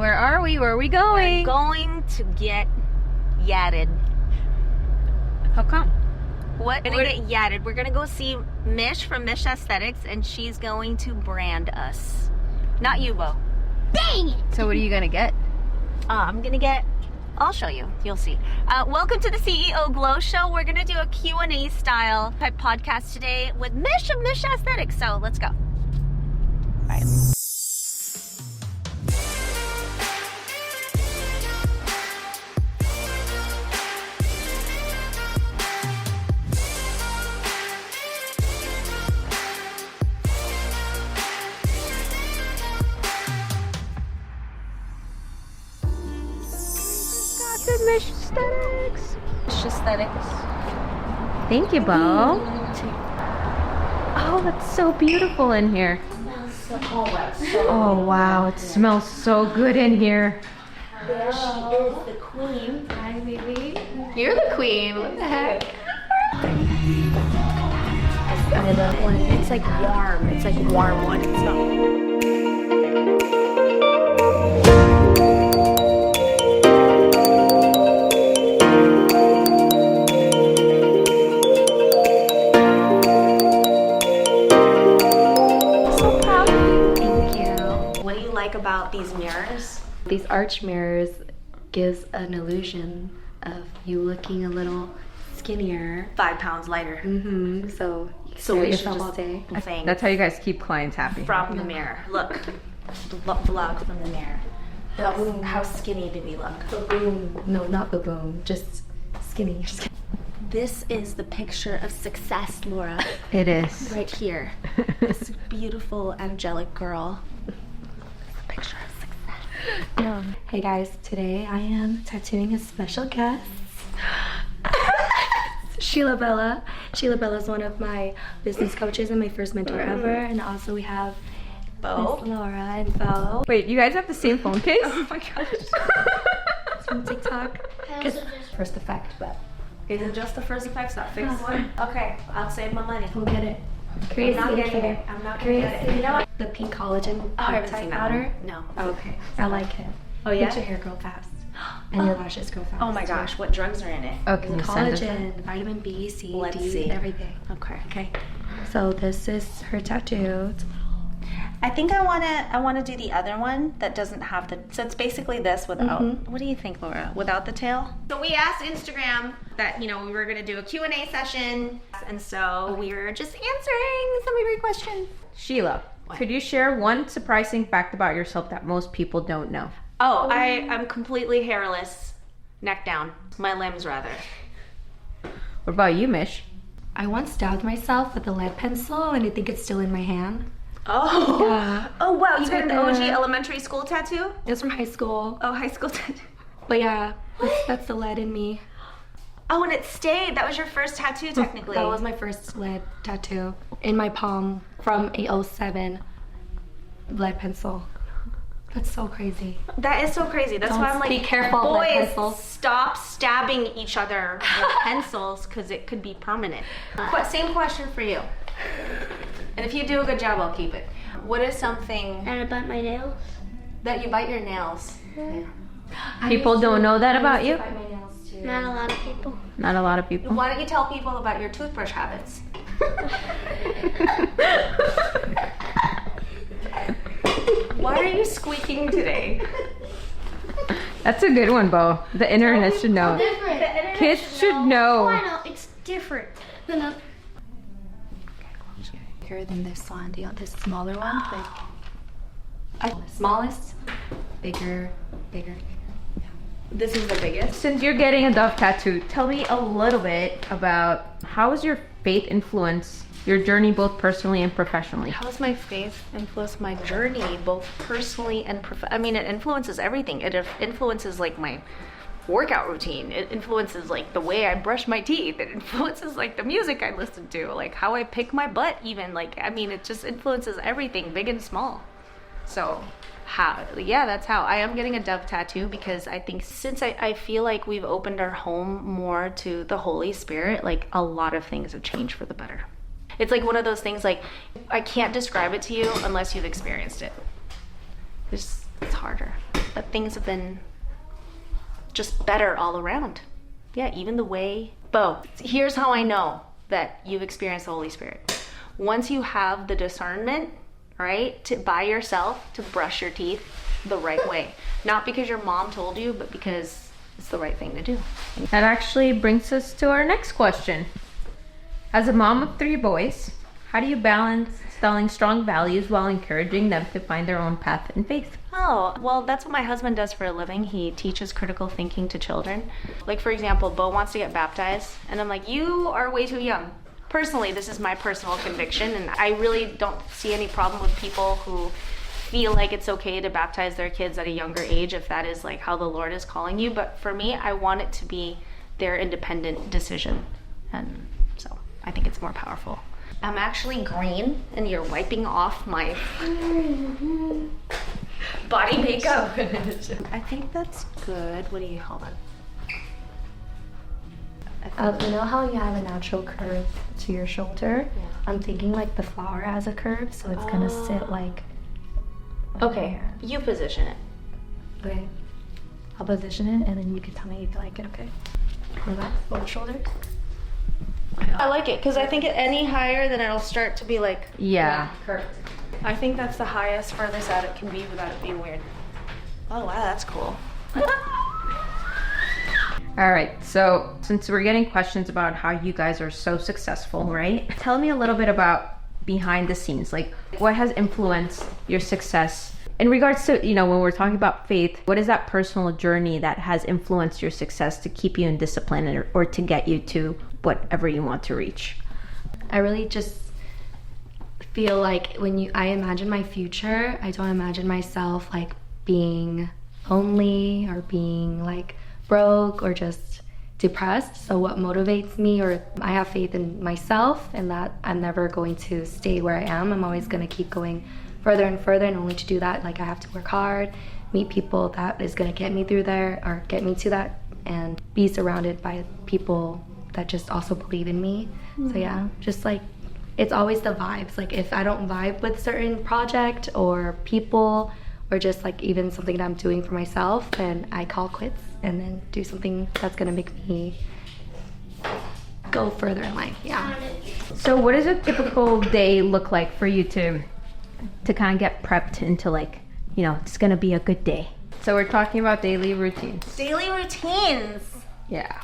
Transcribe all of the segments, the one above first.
Where are we? Where are we going? We're going to get yatted. How come? What? We're gonna get yatted. We're gonna go see Mish from Mish Esthetics, and she's going to brand us. Not you, Bo. Dang it! So what are you gonna get? I'm gonna get. I'll show you. You'll see. Welcome to the CEO Glow Show. We're gonna do a Q&A style type podcast today with Mish of Mish Esthetics. So let's go. Bye. Mish Esthetics. Mish Esthetics. Thank you, Bo. Oh, that's so beautiful in here. Oh, wow. It smells so good in here. There she is, the queen. Hi, baby. You're the queen. What the heck? I love one. It's like warm. It's like warm one. It's not. About these mirrors? These arch mirrors gives an illusion of you looking a little skinnier. 5 pounds lighter. Mm-hmm. So we should all just day. thing That's how you guys keep clients happy. from the mirror. Look, vlog from the mirror. How skinny do we look? Boom. No, not boom. Just skinny. This is the picture of success, Laura. It is. Right here. This beautiful angelic girl. Picture of success. Hey guys, today I am tattooing a special guest. Sheila Bella. Sheila Bella is one of my business coaches and my first mentor ever. And also we have Bo. Miss Laura and Bo Wait, you guys have the same phone case? Oh my gosh. from TikTok. First effect, but Is it just the first effects, not fixed one? Okay, I'll save my money. we'll get it. I'm not getting it. I'm not gonna get it. You know what? The pink collagen I haven't seen that powder. one. No. Oh, okay. I like it. Oh, yeah? Makes your hair grow fast. And your lashes grow fast. Oh my gosh, what drugs are in it? Oh, can you send us that? Collagen, vitamin B, C, Let's D, see. everything. Okay. Okay. So this is her tattoo. I think I wanna do the other one that doesn't have the. So it's basically this without. What do you think, Laura? Without the tail? So we asked Instagram that we were gonna do a Q&A session, and so we were just answering some of your questions. Sheila, could you share one surprising fact about yourself that most people don't know? Oh, I'm completely hairless, neck down. My limbs rather. What about you, Mish? I once stabbed myself with a lead pencil and I think it's still in my hand. Oh. Yeah. Oh wow, you got right an OG there. elementary school tattoo? It was from high school. Oh, high school tattoo. But yeah, that's the lead in me. Oh, and it stayed. That was your first tattoo, technically. That was my first lead tattoo in my palm from a 07 lead pencil. That's so crazy. That is so crazy. That's Don't why I'm like, be careful with boys, pencils. stop stabbing each other with pencils because it could be permanent. Same question for you. And if you do a good job, I'll keep it. What is something And I bite my nails. that you bite your nails? People don't know that about you? Bite my nails too. Not a lot of people. Not a lot of people. Why don't you tell people about your toothbrush habits? Why are you squeaking today? That's a good one, Bo. The internet should know. Different. Kids should know. I know, it's different than a... Bigger than this one. Do you want this smaller one? Smallest, bigger. This is the biggest. Since you're getting a dove tattoo, tell me a little bit about how has your faith influenced your journey both personally and professionally? How has my faith influenced my journey, both personally and I mean, it influences everything. It influences like my workout routine. It influences like the way I brush my teeth. It influences like the music I listen to, like how I pick my butt even. Like, I mean, it just influences everything, big and small. So that's how I am getting a dove tattoo, because I think since I feel like we've opened our home more to the Holy Spirit, like a lot of things have changed for the better. It's like one of those things, like I can't describe it to you unless you've experienced it. It's harder. but things have been just better all around. Yeah, even the way, Bo, here's how I know that you've experienced the Holy Spirit. Once you have the discernment, right, to by yourself to brush your teeth the right way, not because your mom told you, but because it's the right thing to do. That actually brings us to our next question. As a mom of 3 boys, how do you balance instilling strong values while encouraging them to find their own path in faith? Oh, well, that's what my husband does for a living. He teaches critical thinking to children. Like, for example, Bo wants to get baptized, and I'm like, you are way too young. Personally, this is my personal conviction, and I really don't see any problem with people who feel like it's okay to baptize their kids at a younger age if that is like how the Lord is calling you. But for me, I want it to be their independent decision, and so I think it's more powerful. I'm actually green, and you're wiping off my body makeup. I think that's good. What do you, hold on. You know how you have a natural curve to your shoulder? Yeah. I'm thinking like the flower has a curve, so it's gonna sit like okay, you position it. Okay. I'll position it, and then you can tell me if you like it, okay? Relax, both shoulders. I like it, because I think any higher, then it'll start to be like... Yeah. Curved. I think that's the highest, furthest out it can be without it being weird. Oh, wow, that's cool. All right, so since we're getting questions about how you guys are so successful, right? Tell me a little bit about behind the scenes, like what has influenced your success in regards to, you know, when we're talking about faith, what is that personal journey that has influenced your success to keep you in discipline or to get you to whatever you want to reach? I really just feel like when I imagine my future, I don't imagine myself like being lonely or being like broke or just depressed. So what motivates me, or I have faith in myself and that I'm never going to stay where I am. I'm always going to keep going further and further, and only to do that, like I have to work hard, meet people that is going to get me through there or get me to that, and be surrounded by people that just also believe in me. So yeah, just like it's always the vibes. Like if I don't vibe with certain project or people or just like even something that I'm doing for myself, then I call quits and then do something that's gonna make me go further in life. Yeah. So what does a typical day look like for you to kind of get prepped into, like, you know, it's gonna be a good day? So we're talking about daily routines. Daily routines. Yeah.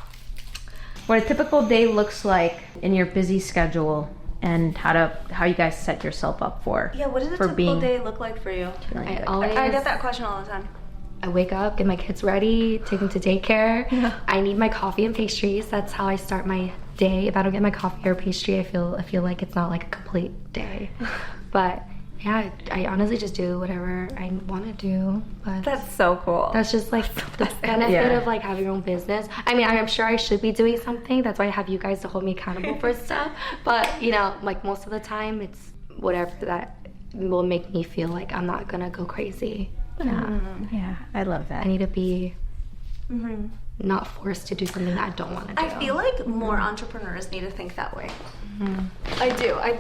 What a typical day looks like in your busy schedule, and how you guys set yourself up for. Yeah, what does a typical day look like for you? I get that question all the time. I wake up, get my kids ready, take them to daycare. Yeah. I need my coffee and pastries. That's how I start my day. If I don't get my coffee or pastry, I feel like it's not like a complete day. But yeah, I honestly just do whatever I want to do. But that's so cool. That's just like the benefit of like having your own business. I mean, I'm sure I should be doing something. That's why I have you guys to hold me accountable for stuff. But you know, like most of the time, it's whatever that will make me feel like I'm not gonna go crazy. Yeah, yeah, I love that. I need to be not forced to do something that I don't want to do. I feel like more entrepreneurs need to think that way. I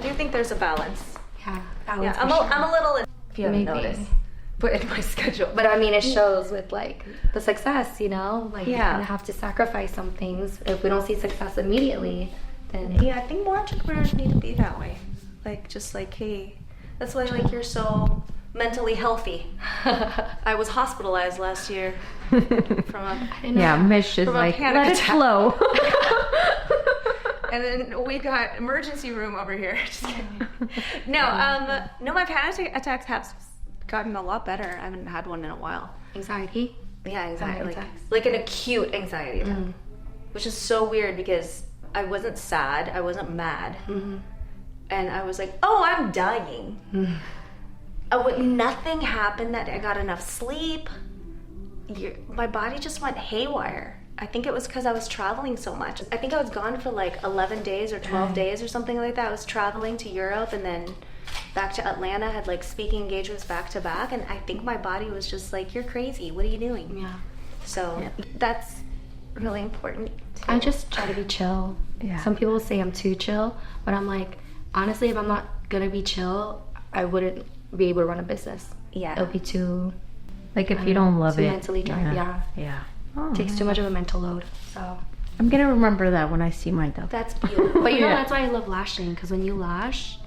do think there's a balance. Yeah, balance. Yeah, I'm a little, if you haven't noticed, but in my schedule. But I mean, it shows with like the success, you know, like you're gonna have to sacrifice some things. If we don't see success immediately, then yeah, I think more entrepreneurs need to be that way. Like just like, hey, that's why like you're so mentally healthy. I was hospitalized last year from a Mish is like, let it flow. And then we got emergency room over here. Just kidding. No, my panic attacks have gotten a lot better. I haven't had one in a while. Anxiety? Yeah, anxiety. Like an acute anxiety attack, which is so weird because I wasn't sad, I wasn't mad, and I was like, oh, I'm dying. Nothing happened that I got enough sleep. My body just went haywire. I think it was because I was traveling so much. I think I was gone for like 11 days or 12 days or something like that. I was traveling to Europe and then back to Atlanta, had like speaking engagements back to back, and I think my body was just like, you're crazy, what are you doing? Yeah. So that's really important. I just try to be chill. Yeah. Some people say I'm too chill, but I'm like, honestly, if I'm not gonna be chill, I wouldn't be able to run a business. Yeah. It'll be too Like if you don't love too it. mentally drained. Yeah. Yeah. Oh, Takes too much of a mental load. So I'm gonna remember that when I see my dog. that's beautiful. But you know, Yeah. that's why I love lashing, because when you lash,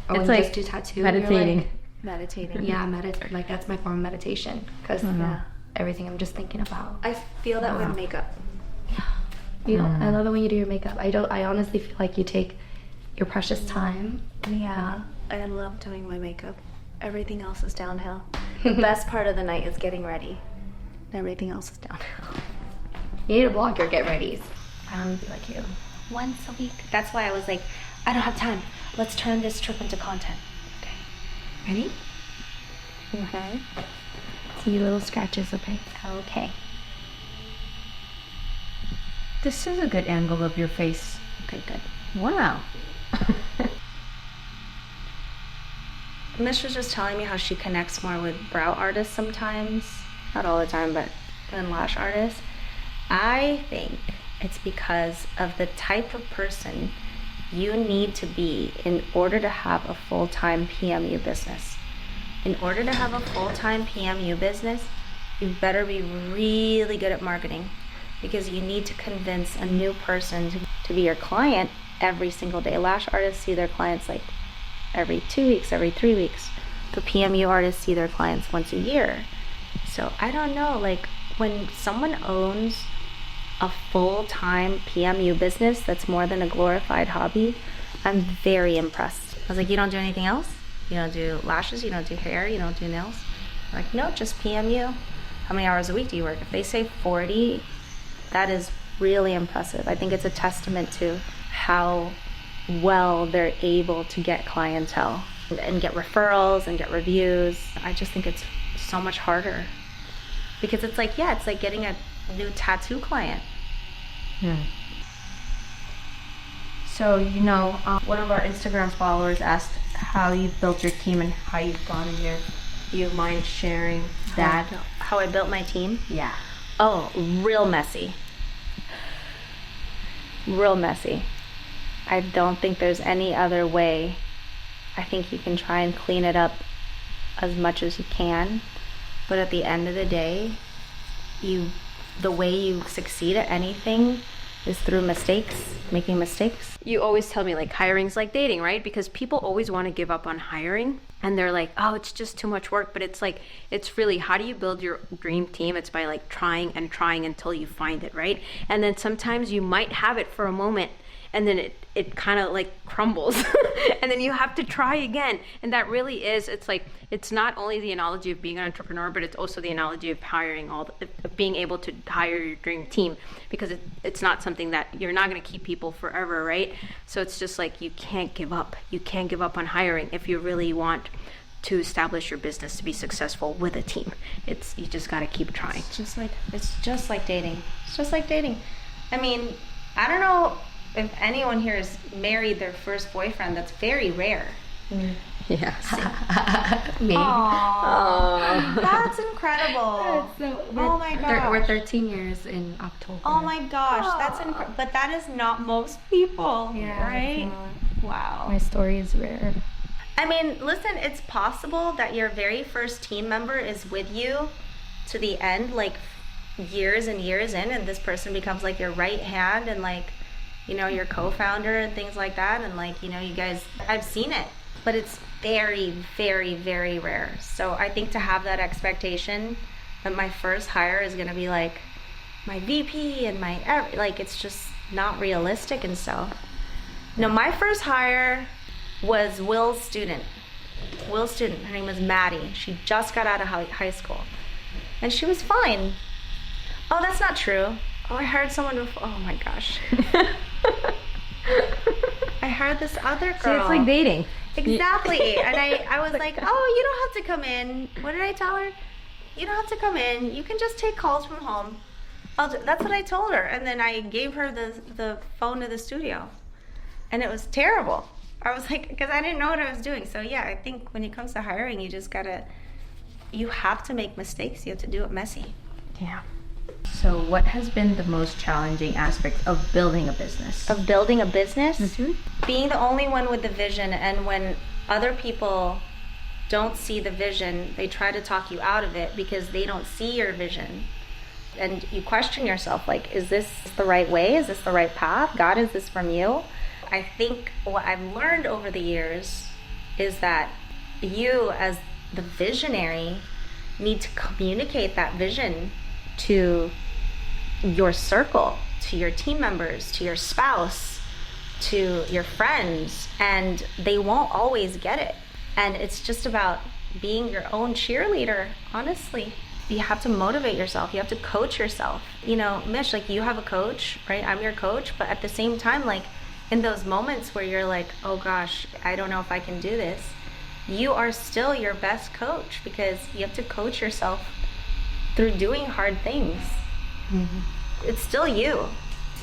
or It's when like you just do tattoo, you're meditating. like, Meditating. yeah, like that's my form of meditation, because everything I'm just thinking about. I feel that with makeup. You know, I love it when you do your makeup. I honestly feel like you take your precious time. Yeah, I love doing my makeup. Everything else is downhill. The best part of the night is getting ready. Everything else is downhill. You need to blog your get readies. I don't need to be like you. Once a week. That's why I was like, I don't have time. Let's turn this trip into content. Okay. Ready? Okay. See little scratches, okay? Okay. This is a good angle of your face. Okay, good. Wow. Mish was just telling me how she connects more with brow artists sometimes. Not all the time, but than lash artists. I think it's because of the type of person you need to be in order to have a full-time PMU business. In order to have a full-time PMU business, you better be really good at marketing, because you need to convince a new person to be your client every single day. Lash artists see their clients like every 2 weeks, every 3 weeks. The PMU artists see their clients once a year. So I don't know, like when someone owns a full-time PMU business that's more than a glorified hobby, I'm very impressed. I was like, you don't do anything else? You don't do lashes? You don't do hair? You don't do nails? I'm like, no, just PMU. How many hours a week do you work? If they say 40, that is really impressive. I think it's a testament to how well they're able to get clientele and get referrals and get reviews. I just think it's so much harder, because it's like, yeah, it's like getting a new tattoo client. So, you know, one of our Instagram followers asked how you built your team and how you've gotten here. Do you mind sharing that? How I built my team? Yeah. Oh, real messy. Real messy. I don't think there's any other way. I think you can try and clean it up as much as you can, but at the end of the day, the way you succeed at anything is through mistakes, making mistakes. You always tell me like hiring's like dating, right? Because people always want to give up on hiring and they're like, oh, it's just too much work. But it's like, it's really, how do you build your dream team? It's by like trying and trying until you find it, right? And then sometimes you might have it for a moment and then it kind of like crumbles and then you have to try again. And that really is, it's like, it's not only the analogy of being an entrepreneur, but it's also the analogy of hiring of being able to hire your dream team, because it's not something that you're not going to keep people forever, right? So it's just like, you can't give up. You can't give up on hiring if you really want to establish your business to be successful with a team. You just got to keep trying. It's just like dating. It's just like dating. I mean, I don't know if anyone here has married their first boyfriend. That's very rare. Yeah. Me. Aww. That's incredible. Oh my gosh. We're 13 years in October. Oh my gosh, that's incredible. But that is not most people, Yeah, right? My Wow. story is rare. I mean, listen, it's possible that your very first team member is with you to the end, like years and years in, and this person becomes like your right hand and like, you know, your co-founder and things like that. And like, you know, you guys, I've seen it, but it's very, very, very rare. So I think to have that expectation that my first hire is going to be like my VP and like, it's just not realistic and stuff. No, my first hire was Will's student. Will's student, her name was Maddie. She just got out of high school and she was fine. Oh, that's not true. Oh, I hired someone before. Oh my gosh. I hired this other girl. See, it's like dating. Exactly. And I was like, oh, you don't have to come in. What did I tell her? You don't have to come in. You can just take calls from home. That's what I told her. And then I gave her the phone to the studio. And it was terrible. I was like, because I didn't know what I was doing. So yeah, I think when it comes to hiring, you have to make mistakes. You have to do it messy. Yeah. So what has been the most challenging aspect of building a business? Of building a business? Mm-hmm. Being the only one with the vision, and when other people don't see the vision, they try to talk you out of it because they don't see your vision. And you question yourself, like, is this the right way? Is this the right path? God, is this from you? I think what I've learned over the years is that you, as the visionary, need to communicate that vision to your circle, to your team members, to your spouse, to your friends, and they won't always get it. And it's just about being your own cheerleader, honestly. You have to motivate yourself. You have to coach yourself. You know, Mish, like, you have a coach, right? I'm your coach. But at the same time, like, in those moments where you're like, oh gosh, I don't know if I can do this, you are still your best coach because you have to coach yourself through doing hard things. It's still you.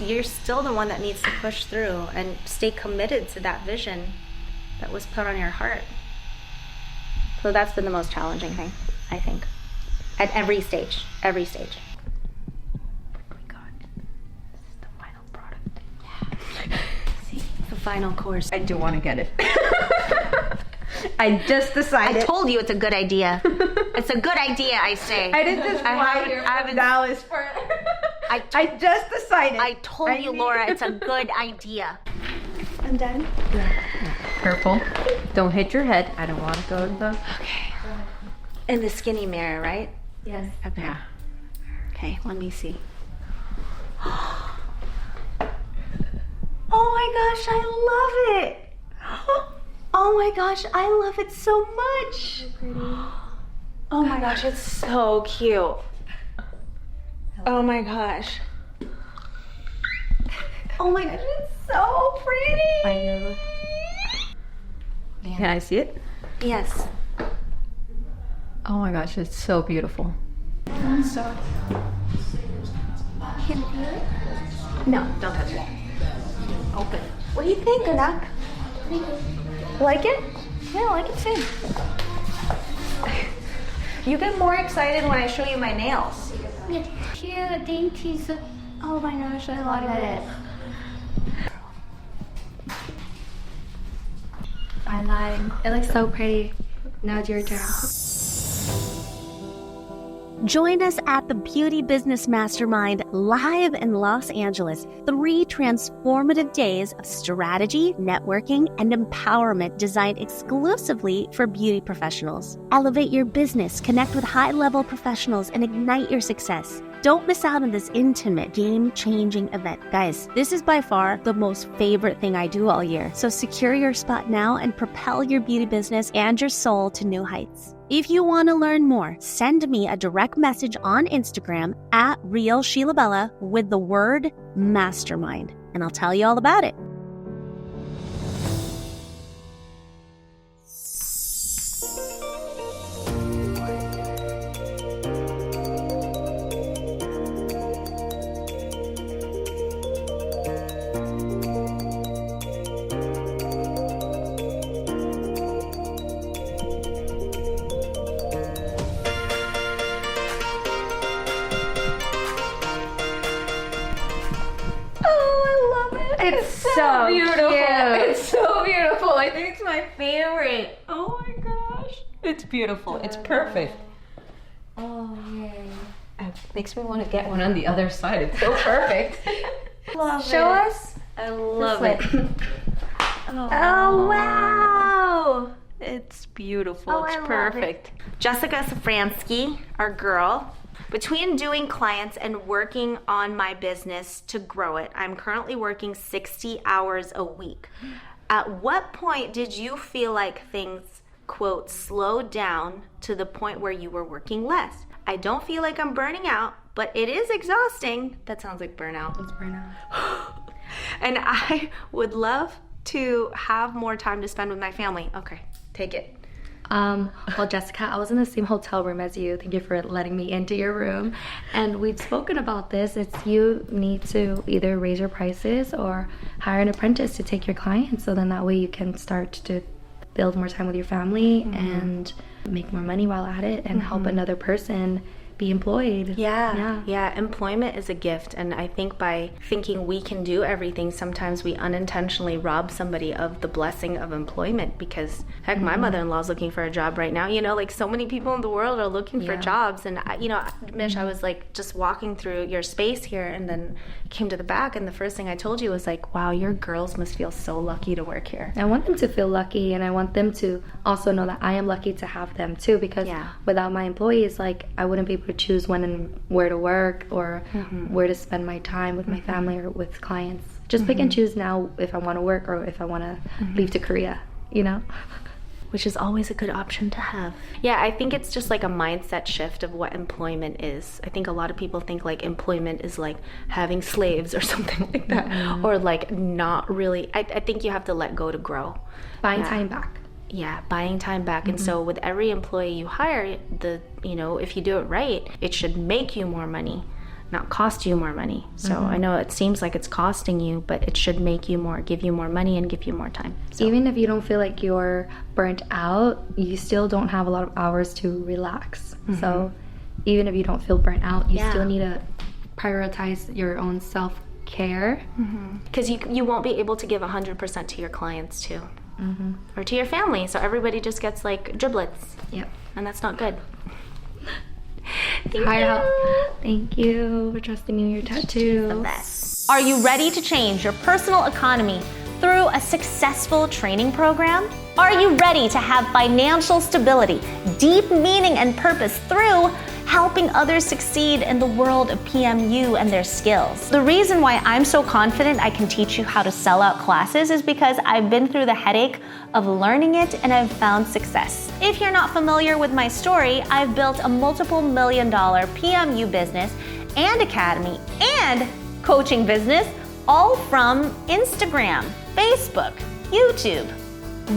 You're still the one that needs to push through and stay committed to that vision that was put on your heart. So that's been the most challenging thing, I think, at every stage. Oh my God, this is the final product. Yeah. See, The final course. I do want to get it. I just decided. I told you it's a good idea. It's a good idea, I say. I didn't just fly here from Dallas for it. I just decided. I told you, Laura, it's a good idea. I'm done. Purple. Don't hit your head. I don't want to go to the... Okay. In the skinny mirror, right? Yes. Okay. Yeah. Okay, let me see. Oh my gosh, I love it. Oh my gosh, I love it so much. So pretty. Oh my gosh, it's so cute. Oh my gosh. Oh my gosh, it's so pretty. I know. Can I see it? Yes. Oh my gosh, it's so beautiful. So. No, don't touch it. Open. What do you think, Anak? Like it? Yeah, I like it too. You get more excited when I show you my nails. It's cute, dainty. So, oh my gosh, I love it. I lied. It looks so pretty. Now it's your turn. Join us at the Beauty Business Mastermind live in Los Angeles. 3 transformative days of strategy, networking, and empowerment designed exclusively for beauty professionals. Elevate your business, connect with high-level professionals, and ignite your success. Don't miss out on this intimate, game-changing event. Guys, this is by far the most favorite thing I do all year. So secure your spot now and propel your beauty business and your soul to new heights. If you want to learn more, send me a direct message on Instagram at Real Sheila Bella with the word mastermind, and I'll tell you all about it. It's so beautiful. It's so beautiful. I think it's my favorite. Oh my gosh. It's beautiful. It's perfect. Oh, yay. It makes me want to get one on the other side. It's so perfect. Show us. I love it. Oh, wow. It's beautiful. Oh, it's I love perfect. Jessica Safransky, our girl. Between doing clients and working on my business to grow it, I'm currently working 60 hours a week. At what point did you feel like things, quote, slowed down to the point where you were working less? I don't feel like I'm burning out, but it is exhausting. That sounds like burnout. It's burnout. And I would love to have more time to spend with my family. Okay, take it. Well, Jessica, I was in the same hotel room as you. Thank you for letting me into your room. And we'd spoken about this. It's you need to either raise your prices or hire an apprentice to take your clients. So then that way you can start to build more time with your family and make more money while at it and help another person be employed. Yeah. Employment is a gift. And I think by thinking we can do everything, sometimes we unintentionally rob somebody of the blessing of employment because, heck, my mother-in-law's looking for a job right now. You know, like so many people in the world are looking for jobs. And, Mish, I was like just walking through your space here and then came to the back. And the first thing I told you was like, wow, your girls must feel so lucky to work here. I want them to feel lucky, and I want them to also know that I am lucky to have them too, because without my employees, like, I wouldn't be able to choose when and where to work or where to spend my time with my family or with clients. Just pick and choose now if I want to work or if I want to leave to Korea, you know? Which is always a good option to have. Yeah, I think it's just like a mindset shift of what employment is. I think a lot of people think like employment is like having slaves or something like that, or like not really. I think you have to let go to grow. Buying time back. Yeah, buying time back. And so with every employee you hire, if you do it right, it should make you more money, not cost you more money. So I know it seems like it's costing you, but it should make you more, give you more money and give you more time. So. Even if you don't feel like you're burnt out, you still don't have a lot of hours to relax. So even if you don't feel burnt out, you still need to prioritize your own self-care. Because you won't be able to give 100% to your clients too. Or to your family, so everybody just gets like driblets. Yep. And that's not good. Thank you for trusting me with your tattoos. The best. Are you ready to change your personal economy through a successful training program? Are you ready to have financial stability, deep meaning and purpose through helping others succeed in the world of PMU and their skills? The reason why I'm so confident I can teach you how to sell out classes is because I've been through the headache of learning it and I've found success. If you're not familiar with my story, I've built a multiple $1,000,000 PMU business and academy and coaching business, all from Instagram, Facebook, YouTube,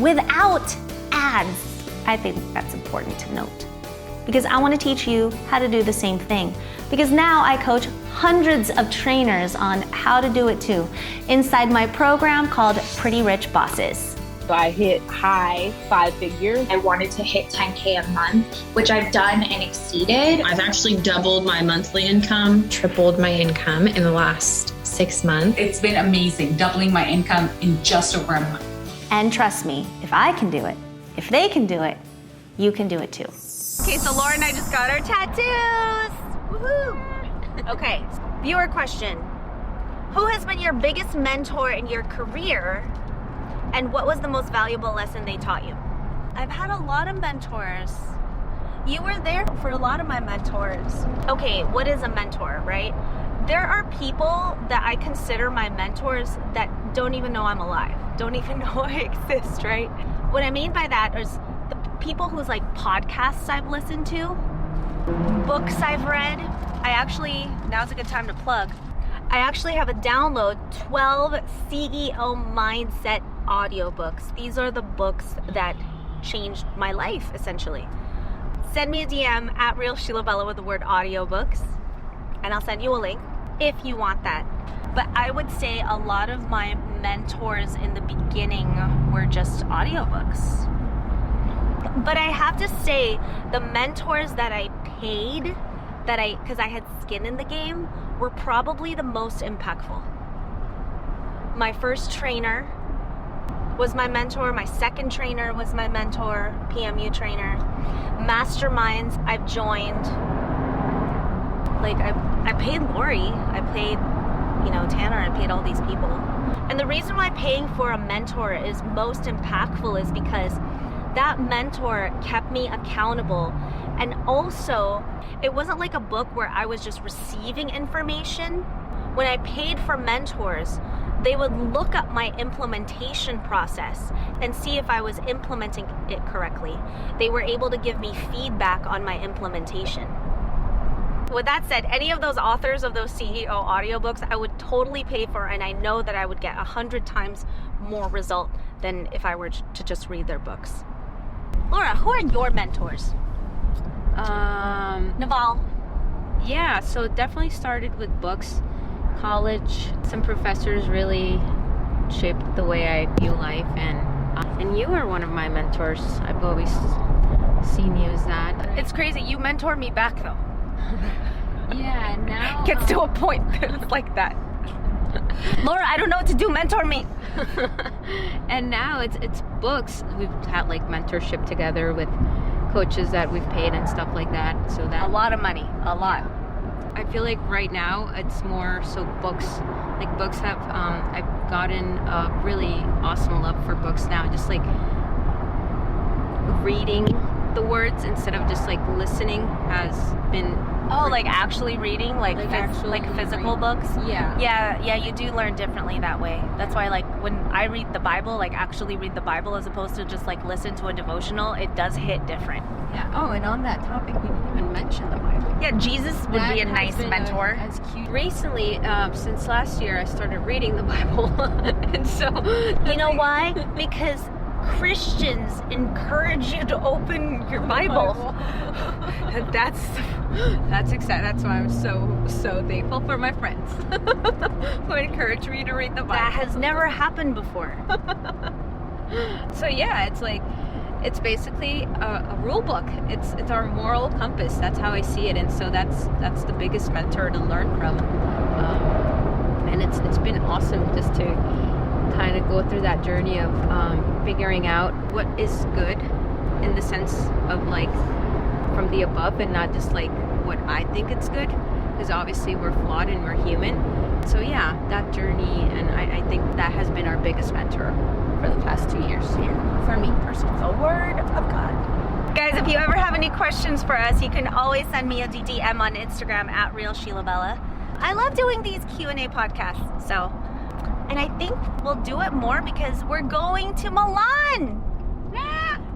without ads. I think that's important to note, because I want to teach you how to do the same thing. Because now I coach hundreds of trainers on how to do it too inside my program called Pretty Rich Bosses. I hit high 5 figures. I wanted to hit 10K a month, which I've done and exceeded. I've actually doubled my monthly income, tripled my income in the last 6 months. It's been amazing, doubling my income in just over a month. And trust me, if I can do it, if they can do it, you can do it too. Okay, so Laura and I just got our tattoos. Woohoo! Okay, viewer question. Who has been your biggest mentor in your career, and what was the most valuable lesson they taught you? I've had a lot of mentors. You were there for a lot of my mentors. Okay, what is a mentor, right? There are people that I consider my mentors that don't even know I'm alive, don't even know I exist, right? What I mean by that is the people whose like podcasts I've listened to, books I've read. Now's a good time to plug. I actually have a download 12 CEO mindset audiobooks. These are the books that changed my life, essentially. Send me a DM at Real Sheila Bella with the word audiobooks, and I'll send you a link if you want that. But I would say a lot of my mentors in the beginning were just audiobooks. But I have to say, the mentors that I paid, because I had skin in the game, were probably the most impactful. My first trainer was my mentor. My second trainer was my mentor, PMU trainer. Masterminds I've joined. Like I paid Lori, I paid, Tanner, I paid all these people. And the reason why paying for a mentor is most impactful is because that mentor kept me accountable. And also, it wasn't like a book where I was just receiving information. When I paid for mentors, they would look up my implementation process and see if I was implementing it correctly. They were able to give me feedback on my implementation. With that said, any of those authors of those CEO audiobooks, I would totally pay for, and I know that I would get 100 times more result than if I were to just read their books. Laura, who are your mentors? Naval. Yeah, so it definitely started with books. College, some professors really shaped the way I view life, and you are one of my mentors. I've always seen you as that. It's crazy. You mentor me back though. Yeah, now Gets to a point that it's like that. Laura, I don't know what to do. Mentor me. and now it's books. We've had like mentorship together with coaches that we've paid and stuff like that. So that A lot of money. A lot. I feel like right now it's more so books. Like books have I've gotten a really awesome love for books now. Just like reading the words instead of just like listening has been. Oh, like actually reading, like physical books? Yeah. Yeah, you do learn differently that way. That's why, like, when I read the Bible, like actually read the Bible as opposed to just like listen to a devotional, it does hit different. Yeah. Oh, and on that topic, we didn't even mention the Bible. Yeah, Jesus would be a nice mentor. As cute. Recently, since last year, I started reading the Bible, and so You know why? Because Christians encourage you to open your Bible. And that's exciting. That's why I'm so thankful for my friends who encourage me to read the Bible. That has never happened before. So yeah, it's basically a rule book. It's our moral compass. That's how I see it, and so that's the biggest mentor to learn from. And it's been awesome just to kind of go through that journey of figuring out what is good in the sense of like from the above and not just like what I think it's good, because obviously we're flawed and we're human. So yeah, that journey, and I think that has been our biggest mentor for the past 2 years. Yeah, for me personally. The Word of God. Guys, if you ever have any questions for us, you can always send me a DM on Instagram at @RealSheilaBella. I love doing these Q&A podcasts, so... And I think we'll do it more because we're going to Milan.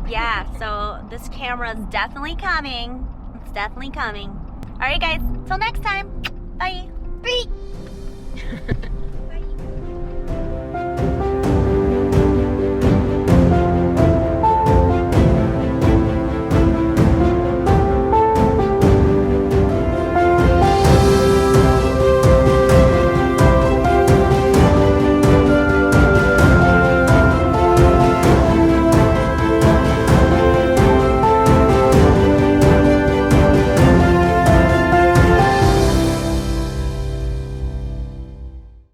Yeah, so this camera is definitely coming. It's definitely coming. All right, guys. Till next time. Bye. Bye.